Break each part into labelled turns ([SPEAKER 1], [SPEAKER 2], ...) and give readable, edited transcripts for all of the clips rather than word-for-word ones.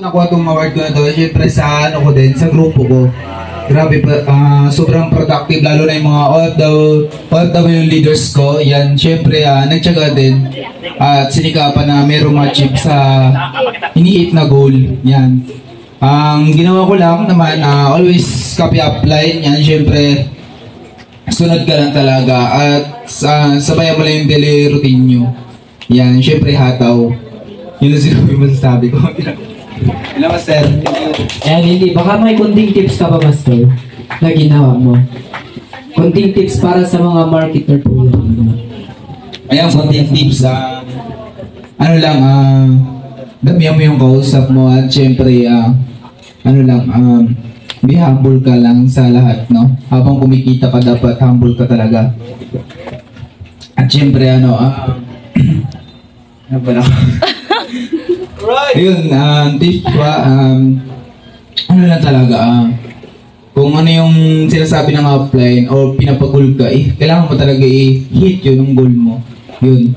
[SPEAKER 1] Nakuha itong award ko na to, syempre sa ano ko din, sa grupo ko. Grabe, sobrang productive, lalo na yung mga OFW leaders ko. Yan, syempre, nagtyaga din. At sinikapan na mayroong ma-achieve sa iniit na goal. Yan. Ang ginawa ko lang naman, always copy upline. Yan, syempre, sunod ka lang talaga. At sabayan mo lang yung daily routine nyo. Yan, syempre, hataw. Yun lang sinabi mo sasabi ko. Hello, Master.
[SPEAKER 2] Ayan, hindi. Baka may kunting tips ka pa, Master, na ginawa mo. Kunting tips para sa mga marketer po yan.
[SPEAKER 1] Ayan, kunting tips. Ano lang, damihan mo yung kausap mo at syempre, be humble ka lang sa lahat, no? Habang kumikita ka, dapat humble ka talaga. At syempre, ano ba na? Right. Ayun, tips pa, ano lang talaga, kung ano yung sinasabi ng upline o pinapagul ka, kailangan mo talaga i-hit yun yung goal mo. Yun.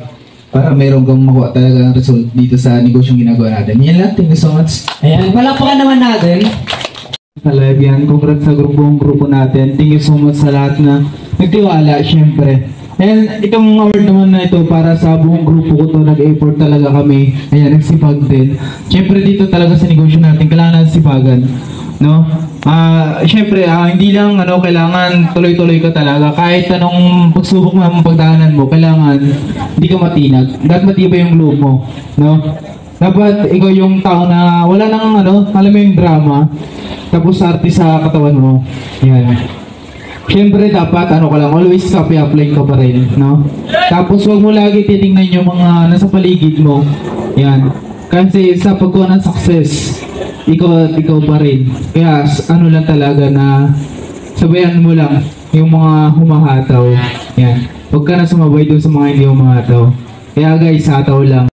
[SPEAKER 1] Para meron kang makuha talaga ng result dito sa negosyong ginagawa natin. Yan lang, thank you so much.
[SPEAKER 2] Ayan, palakpakan naman natin.
[SPEAKER 1] Sa live yan, congrats sa grupo natin. Thank you so much sa lahat na nagtiwala, syempre. And itong award naman na ito para sa buong grupo ko to, nag-effort talaga kami. Ayan, nagsipag din. Siyempre dito talaga sa negosyo natin, kailangan natin sipagan. No? Siyempre, hindi lang kailangan tuloy-tuloy ka talaga. Kahit anong pagsubok mo, pagdaanan mo, kailangan hindi ka matinag. Dapat matibay yung loob mo. No? Dapat ikaw yung tao na wala nang alam mo yung drama. Tapos artist sa katawan mo. Yan. Siyempre dapat ka lang, always copy upline ka pa rin, no? Tapos wag mo lagi titingnan yung mga nasa paligid mo. Yan. Kasi sa pagkuha ng success, ikaw pa rin. Kaya lang talaga na sabayan mo lang yung mga humahataw. Yan. Huwag ka na sumabay dun sa mga hindi humahataw. Kaya guys, hataw lang.